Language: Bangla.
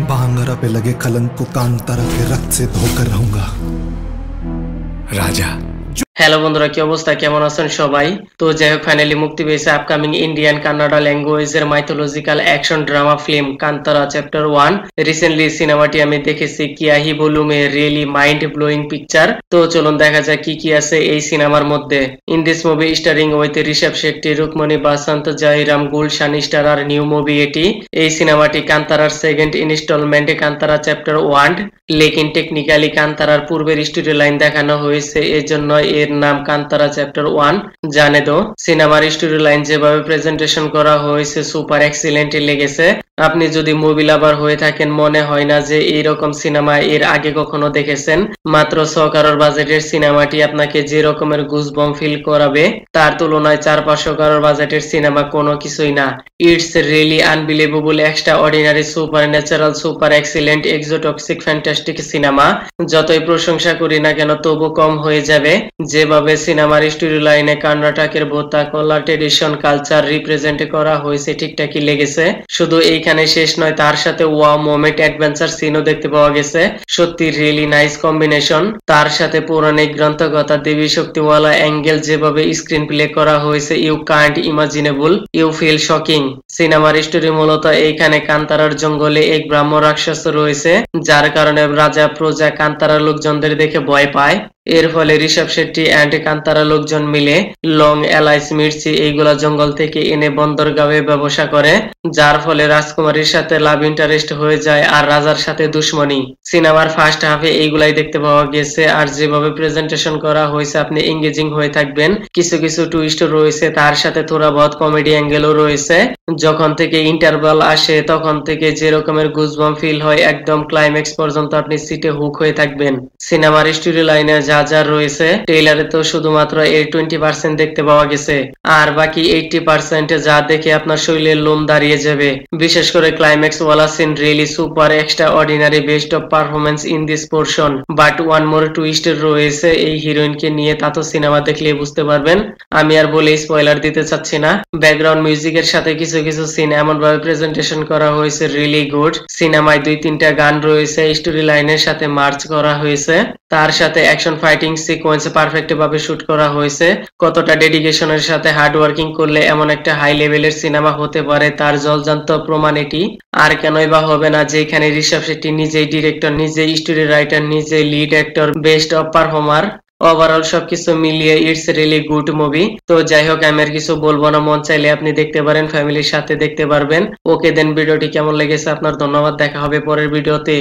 बांगरा पे लगे कलंक को कांतारा के रक्त से धोकर रहूंगा राजा। হ্যালো বন্ধুরা, কি অবস্থা, কেমন আছেন সবাই? তো যাই হোক, ফাইনালি মুক্তি পেয়েছে আপকামিং ইন্ডিয়ান কান্নাডা ল্যাঙ্গুয়েজের mythological action drama film Kantara chapter 1। Recently সিনেমাটি আমি দেখেছি, কিয়াহি বলুমে, রিয়েলি মাইন্ড ব্লোয়িং পিকচার। তো চলুন দেখা যাক কি কি আছে এই সিনেমার মধ্যে। In this movie starring with Rishab Shetty, Rukmini Vasanth, Jayaram, Gulshan star আর নিউ মুভি এটি। এই সিনেমাটি কান্তারার সেকেন্ড ইনস্টলমেন্টে কান্তারা চ্যাপ্টার 1, লেকিন টেকনিক্যালি কান্তারার পূর্বের স্টোরি লাইন দেখানো হয়েছে, এজন্য এর নাম কান্তারা চ্যাপ্টার 1। জানে তো সিনেমার স্টোরি লাইন যেভাবে প্রেজেন্টেশন করা হয়েছে সুপার এক্সিলেন্ট লেগেছে। আপনি যদি মুভি লাভার হয়ে থাকেন, মনে হয় না যে এইরকম সিনেমা এর আগে কখনো দেখেছেন। মাত্র 6 কারোর বাজেটের সিনেমাটি আপনাকে যে রকমের গুজবম ফিল করাবে তার তুলনায় 400-500 কারোর বাজেটের সিনেমা কোনো কিছুই না। It's really unbelievable, extraordinary, supernatural, super excellent, exotoxic, fantastic সিনেমা। যতই প্রশংসা করি না কেন তবু কম হয়ে যাবে। যেভাবে সিনেমার স্টোরি লাইনে কর্ণাটকের ভোতা কলা ট্রেডিশন কালচার রিপ্রেজেন্ট করা হয়েছে ঠিকঠাকই লেগেছে। শুধু এইখানে শেষ নয়, তার সাথে ওয়াও মোমেন্ট অ্যাডভেঞ্চার সিনও দেখতে পাওয়া গেছে। সত্যি রিয়েলি নাইস কম্বিনেশন। তার সাথে পৌরাণিক গ্রন্থকথা, দেবী শক্তিওয়ালা অ্যাঙ্গেল যেভাবে স্ক্রিন প্লে করা হয়েছে, you can't imaginable, you feel shocking. সিনেমার স্টোরি মূলত এইখানে কান্তারার জঙ্গলে এক ব্রাহ্ম রাক্ষস রয়েছে, যার কারণে রাজা প্রজা কান্তারা লোকজনদের দেখে ভয় পায়। এর ফলে ঋষভ শেট্টি অ্যান্ড কান্তারা লোকজন মিলে লং, এলাইস, মির্চি এইগুলা জঙ্গল থেকে এনে বন্দরগাঁওয়ে ব্যবসা করে, যার ফলে রাজকুমারীর সাথে লাভ ইন্টারেস্ট হয়ে যায় আর রাজার সাথে দুশ্মনী। সিনেমার ফার্স্ট হাফে এইগুলাই দেখতে পাওয়া গেছে, আর যেভাবে প্রেজেন্টেশন করা হয়েছে আপনি এঙ্গেজিং হয়ে থাকবেন। কিছু কিছু টুইস্ট রয়েছে, তার সাথে থোড়া বহুত কমেডি অ্যাঙ্গেলও রয়েছে। যখন থেকে ইন্টারভাল আসে তখন থেকে যে রকমের গুজবাম ফিল হয়, একদম ক্লাইম্যাক্স পর্যন্ত আপনি সিটে হুক হয়ে থাকবেন। সিনেমার স্টোরি লাইনে যা যা রয়েছে ট্রেইলারে তো শুধুমাত্র এর 20% দেখতে পাওয়া গেছে, আর বাকি 80% যা দেখে আপনার শরীরের লোম দাঁড়িয়ে যাবে। বিশেষ করে ক্লাইম্যাক্স ওয়ালা scene really super extraordinary, best of performance in this portion. But one more twist রয়েছে এই হিরোইনকে নিয়ে, তা তো সিনেমা দেখলে বুঝতে পারবেন। আমি আর বলে স্পয়লার দিতে চাচ্ছি না। ব্যাকগ্রাউন্ড মিউজিকের সাথে কিছু কিছু সিন এমন ভাবে প্রেজেন্টেশন করা হয়েছে, রিয়েলি গুড। সিনেমায় 2-3টা গান রয়েছে স্টোরি লাইনের সাথে মার্চ করা হয়েছে। তার সাথে অ্যাকশন ফাইটিং সিকোয়েন্স পারফেক্ট ভাবে শুট করা হয়েছে। কতটা ডেডিকেশনের সাথে হার্ড ওয়ার্কিং করলে এমন একটা হাই লেভেলের সিনেমা হতে পারে তার জলজান্ত প্রমাণ এটি। আর কেনই বা হবে না, যেখানে ঋষভ শেট্টি নিজেই ডিরেক্টর, নিজেই স্টোরি রাইটার, নিজেই lead actor, best of performer. Overall সবকিছু মিলিয়ে ইটস রিয়েলি গুড মুভি। তো যাই হোক, আমি আর কিছু বলবো না, মন চাইলে আপনি দেখতে পারেন, ফ্যামিলির সাথে দেখতে পারবেন। ওকে দেন, ভিডিওটি কেমন লেগেছে আপনার? ধন্যবাদ, দেখা হবে পরের ভিডিওতে।